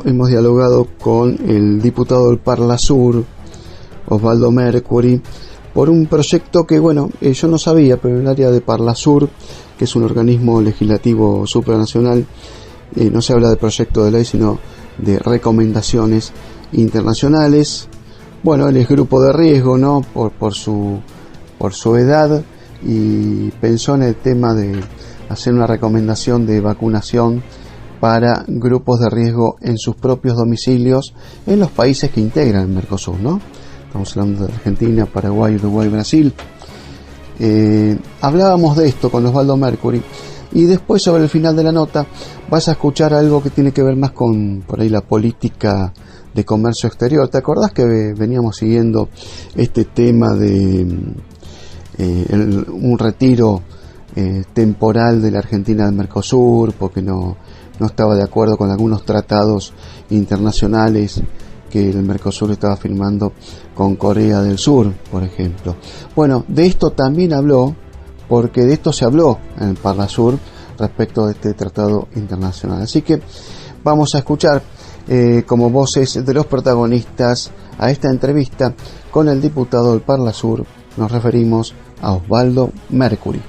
hemos dialogado con el diputado del Parla Sur, Osvaldo Mercury, por un proyecto que, yo no sabía, pero en el área de Parla Sur, que es un organismo legislativo supranacional, no se habla de proyecto de ley, sino de recomendaciones internacionales. Bueno, él es grupo de riesgo, ¿no? Por su edad, y pensó en el tema de hacer una recomendación de vacunación para grupos de riesgo en sus propios domicilios en los países que integran el Mercosur, ¿no? Estamos hablando de Argentina, Paraguay, Uruguay, Brasil. Hablábamos de esto con Osvaldo Mercury, y después, sobre el final de la nota, vas a escuchar algo que tiene que ver más con, por ahí, la política de comercio exterior. ¿Te acordás que veníamos siguiendo este tema de un retiro temporal de la Argentina del Mercosur, porque no estaba de acuerdo con algunos tratados internacionales que el Mercosur estaba firmando con Corea del Sur, por ejemplo? Bueno, de esto también habló, porque de esto se habló en el Parla Sur respecto de este tratado internacional. Así que vamos a escuchar como voces de los protagonistas a esta entrevista con el diputado del Parla Sur. Nos referimos a Osvaldo Mercury.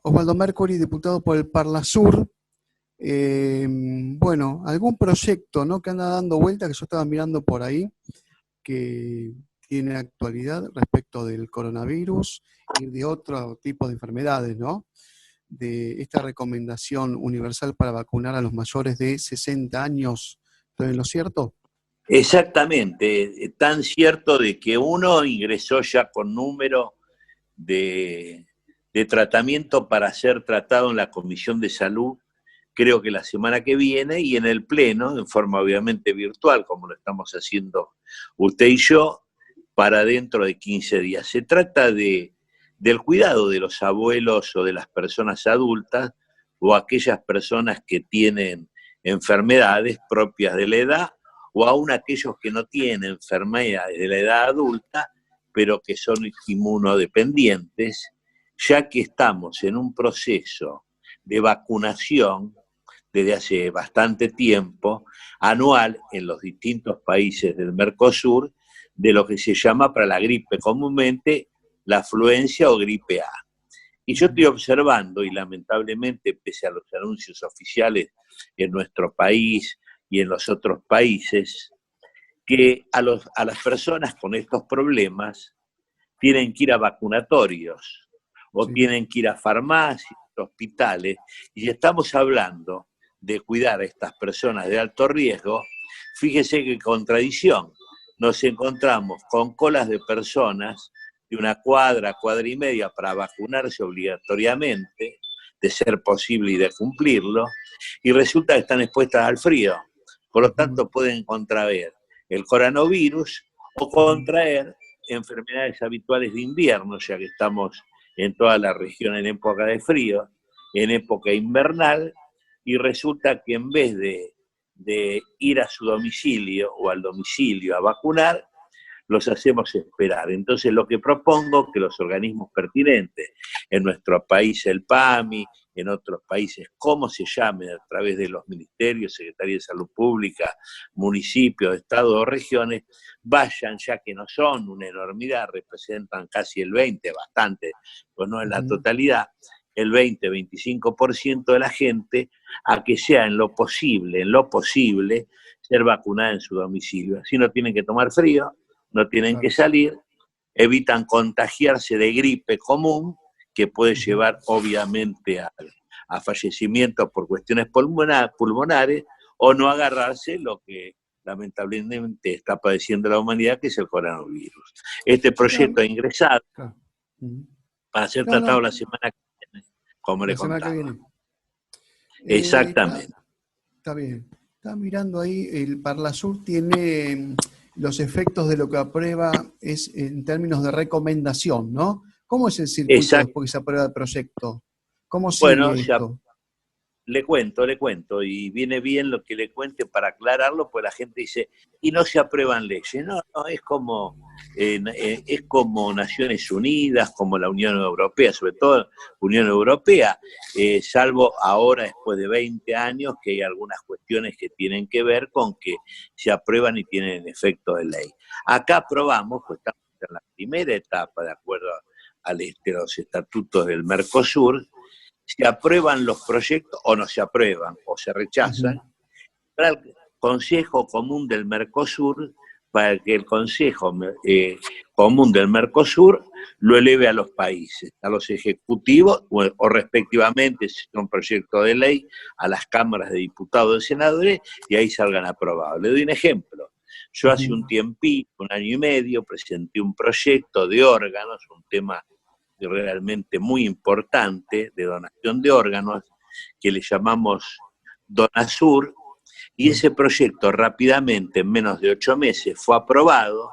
Osvaldo Mercury, diputado por el Parla Sur. Algún proyecto, ¿no?, que anda dando vuelta, que yo estaba mirando por ahí, que tiene actualidad respecto del coronavirus y de otro tipo de enfermedades, ¿no? De esta recomendación universal para vacunar a los mayores de 60 años. ¿Estoy en lo cierto? Exactamente, tan cierto de que uno ingresó ya con número de tratamiento para ser tratado en la Comisión de Salud, creo que la semana que viene, y en el Pleno, en forma obviamente virtual, como lo estamos haciendo usted y yo, para dentro de 15 días. Se trata del cuidado de los abuelos o de las personas adultas, o aquellas personas que tienen enfermedades propias de la edad, o aún aquellos que no tienen enfermedades de la edad adulta, pero que son inmunodependientes, ya que estamos en un proceso de vacunación desde hace bastante tiempo, anual en los distintos países del Mercosur, de lo que se llama para la gripe comúnmente la afluencia o gripe A. Y yo estoy observando, y lamentablemente, pese a los anuncios oficiales en nuestro país y en los otros países, que a las personas con estos problemas tienen que ir a vacunatorios, o tienen que ir a farmacias, hospitales, y estamos hablando de cuidar a estas personas de alto riesgo. Fíjese qué contradicción. Nos encontramos con colas de personas de una cuadra y media para vacunarse obligatoriamente, de ser posible y de cumplirlo, y resulta que están expuestas al frío. Por lo tanto, pueden contraer el coronavirus o contraer enfermedades habituales de invierno, ya que estamos en toda la región en época de frío, en época invernal, y resulta que en vez de ir a su domicilio o al domicilio a vacunar, los hacemos esperar. Entonces, lo que propongo que los organismos pertinentes, en nuestro país el PAMI, en otros países, como se llamen, a través de los ministerios, Secretaría de Salud Pública, municipios, estados o regiones, vayan, ya que no son una enormidad, representan casi el 20%, bastante, pues no en la totalidad, el 20-25% de la gente, a que sea en lo posible, ser vacunada en su domicilio. Así no tienen que tomar frío, no tienen que salir, evitan contagiarse de gripe común, que puede llevar obviamente a fallecimientos por cuestiones pulmonares, o no agarrarse lo que lamentablemente está padeciendo la humanidad, que es el coronavirus. Este proyecto ha ingresado para ser tratado la semana que viene, como le contaba. La semana que viene. Exactamente. Está bien. Está mirando ahí, el Parla Sur tiene los efectos de lo que aprueba es en términos de recomendación, ¿no? ¿Cómo es el circuito después que se aprueba el proyecto? ¿Cómo sigue esto? le cuento, y viene bien lo que le cuente para aclararlo, pues la gente dice, y no se aprueban leyes. No, no, es como Naciones Unidas, como la Unión Europea, sobre todo Unión Europea, salvo ahora, después de 20 años, que hay algunas cuestiones que tienen que ver con que se aprueban y tienen efecto de ley. Acá aprobamos, pues estamos en la primera etapa, de acuerdo a los estatutos del Mercosur, se aprueban los proyectos o no se aprueban o se rechazan para el Consejo Común del Mercosur, para que el Consejo Común del Mercosur lo eleve a los países, a los ejecutivos o respectivamente, si es un proyecto de ley, a las cámaras de diputados y senadores, y ahí salgan aprobados. Le doy un ejemplo. Yo hace un tiempito, un año y medio, presenté un proyecto de órganos, un tema realmente muy importante de donación de órganos, que le llamamos Donasur, y ese proyecto rápidamente, en menos de 8 meses, fue aprobado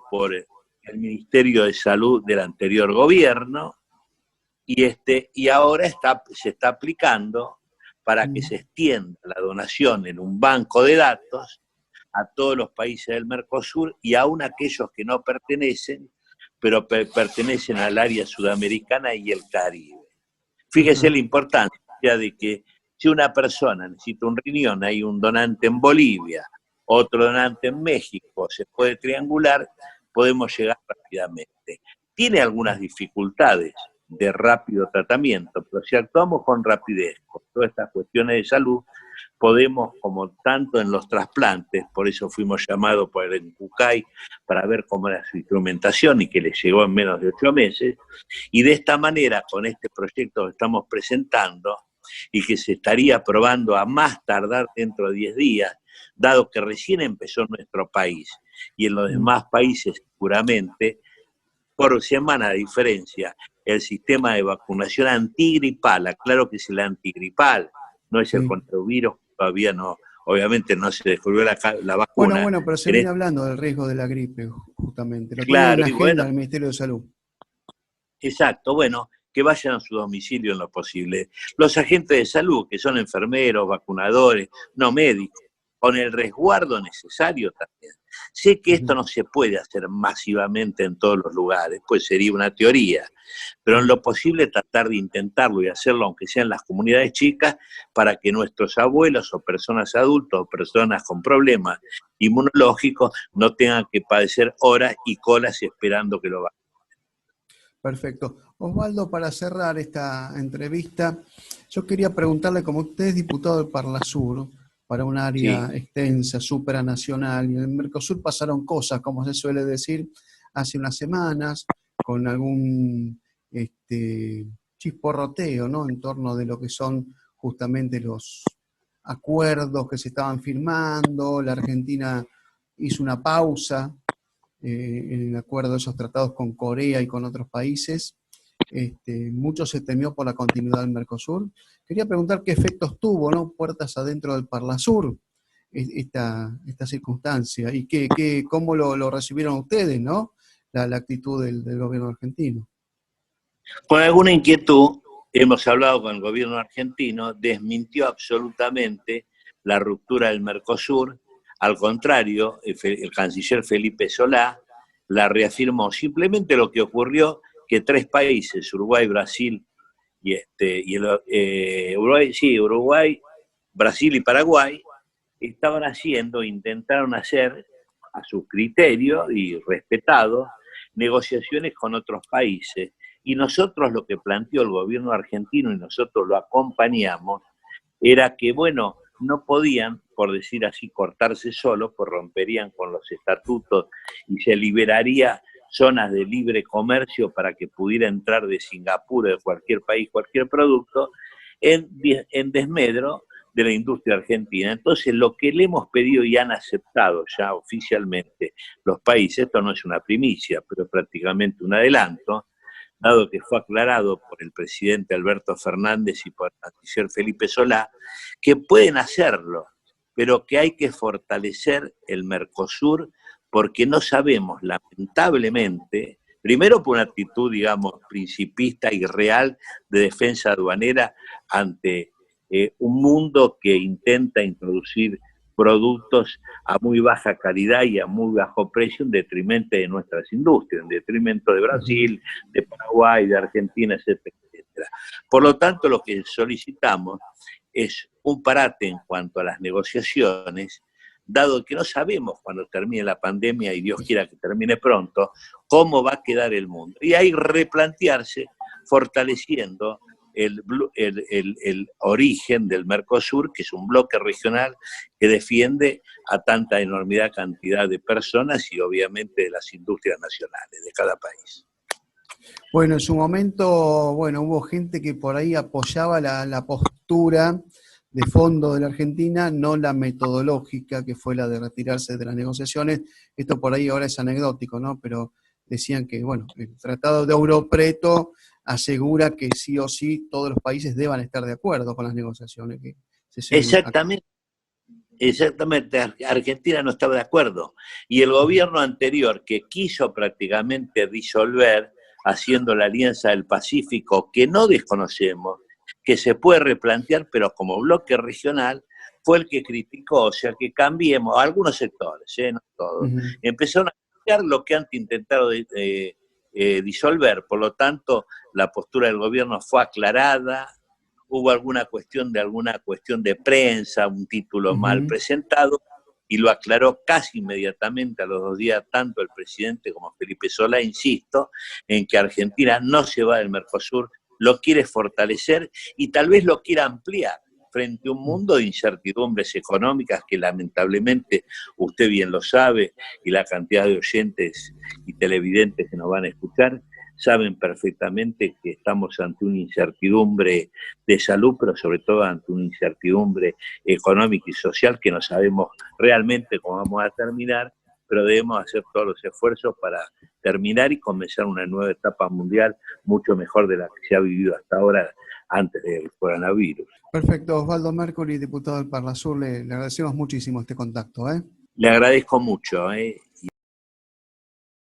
por el Ministerio de Salud del anterior gobierno, y ahora se está aplicando para que se extienda la donación en un banco de datos a todos los países del Mercosur y aún aquellos que no pertenecen, pero pertenecen al área sudamericana y el Caribe. Fíjese la importancia de que si una persona necesita un riñón, hay un donante en Bolivia, otro donante en México, se puede triangular, podemos llegar rápidamente. Tiene algunas dificultades de rápido tratamiento, pero si actuamos con rapidez, con todas estas cuestiones de salud, podemos, como tanto en los trasplantes, por eso fuimos llamados por el ENCUCAI para ver cómo era su instrumentación y que le llegó en menos de 8 meses, y de esta manera, con este proyecto que estamos presentando, y que se estaría aprobando a más tardar dentro de 10 días, dado que recién empezó en nuestro país, y en los demás países seguramente, por semana de diferencia, el sistema de vacunación antigripal, aclaro que es el antigripal, no es el contra el virus, todavía no, obviamente no se descubrió la vacuna. Bueno, pero se viene hablando del riesgo de la gripe, justamente. Lo claro, tiene en la agenda del Ministerio de Salud. Exacto, bueno, que vayan a su domicilio en lo posible. Los agentes de salud, que son enfermeros, vacunadores, no médicos, con el resguardo necesario también. Sé que esto no se puede hacer masivamente en todos los lugares, pues sería una teoría, pero en lo posible tratar de intentarlo y hacerlo, aunque sea en las comunidades chicas, para que nuestros abuelos o personas adultas o personas con problemas inmunológicos no tengan que padecer horas y colas esperando que lo vayan. Perfecto. Osvaldo, para cerrar esta entrevista, yo quería preguntarle, como usted es diputado del Parlasur, para un área extensa, supranacional, y en el Mercosur pasaron cosas, como se suele decir, hace unas semanas, con algún chisporroteo, ¿no?, en torno de lo que son justamente los acuerdos que se estaban firmando. La Argentina hizo una pausa en el acuerdo de esos tratados con Corea y con otros países. Mucho se temió por la continuidad del Mercosur. Quería preguntar qué efectos tuvo, ¿no?, puertas adentro del Parlasur, esta circunstancia, y cómo lo recibieron ustedes, ¿no?, la actitud del gobierno argentino. Con alguna inquietud, hemos hablado con el gobierno argentino, desmintió absolutamente la ruptura del Mercosur. Al contrario, el canciller Felipe Solá la reafirmó. Simplemente lo que ocurrió, que 3 países, Uruguay, Brasil Uruguay, Brasil y Paraguay, intentaron hacer a su criterio y respetado negociaciones con otros países. Y nosotros, lo que planteó el gobierno argentino, y nosotros lo acompañamos, era que, bueno, no podían, por decir así, cortarse solos, pues romperían con los estatutos y se liberaría zonas de libre comercio para que pudiera entrar de Singapur, de cualquier país, cualquier producto, en desmedro de la industria argentina. Entonces, lo que le hemos pedido y han aceptado ya oficialmente los países, esto no es una primicia, pero prácticamente un adelanto, dado que fue aclarado por el presidente Alberto Fernández y por el canciller Felipe Solá, que pueden hacerlo, pero que hay que fortalecer el Mercosur, porque no sabemos, lamentablemente, Primero por una actitud, digamos, principista y real de defensa aduanera ante un mundo que intenta introducir productos a muy baja calidad y a muy bajo precio en detrimento de nuestras industrias, en detrimento de Brasil, de Paraguay, de Argentina, etcétera, etcétera. Por lo tanto, lo que solicitamos es un parate en cuanto a las negociaciones, dado que no sabemos cuando termine la pandemia, y Dios quiera que termine pronto, cómo va a quedar el mundo. Y ahí replantearse, fortaleciendo el origen del Mercosur, que es un bloque regional que defiende a tanta enormidad cantidad de personas y obviamente de las industrias nacionales de cada país. Bueno, en su momento, bueno, hubo gente que por ahí apoyaba la postura de fondo de la Argentina, no la metodológica, que fue la de retirarse de las negociaciones. Esto por ahí ahora es anecdótico, ¿no? Pero decían que, bueno, el Tratado de Euro Preto asegura que sí o sí todos los países deban estar de acuerdo con las negociaciones que se lleven a cabo. Exactamente, Argentina no estaba de acuerdo. Y el gobierno anterior, que quiso prácticamente disolver, haciendo la Alianza del Pacífico, que no desconocemos, que se puede replantear, pero como bloque regional, fue el que criticó, o sea, que cambiemos, algunos sectores, no todos, empezaron a cambiar lo que antes intentaron disolver. Por lo tanto, la postura del gobierno fue aclarada. Hubo alguna cuestión de prensa, un título mal presentado, y lo aclaró casi inmediatamente a los 2 días, tanto el presidente como Felipe Solá, insisto, en que Argentina no se va del Mercosur, lo quiere fortalecer y tal vez lo quiera ampliar frente a un mundo de incertidumbres económicas que lamentablemente, usted bien lo sabe, y la cantidad de oyentes y televidentes que nos van a escuchar, saben perfectamente que estamos ante una incertidumbre de salud, pero sobre todo ante una incertidumbre económica y social que no sabemos realmente cómo vamos a terminar, pero debemos hacer todos los esfuerzos para terminar y comenzar una nueva etapa mundial mucho mejor de la que se ha vivido hasta ahora antes del coronavirus. Perfecto, Osvaldo Mercury, diputado del Parlasur, le agradecemos muchísimo este contacto. Le agradezco mucho.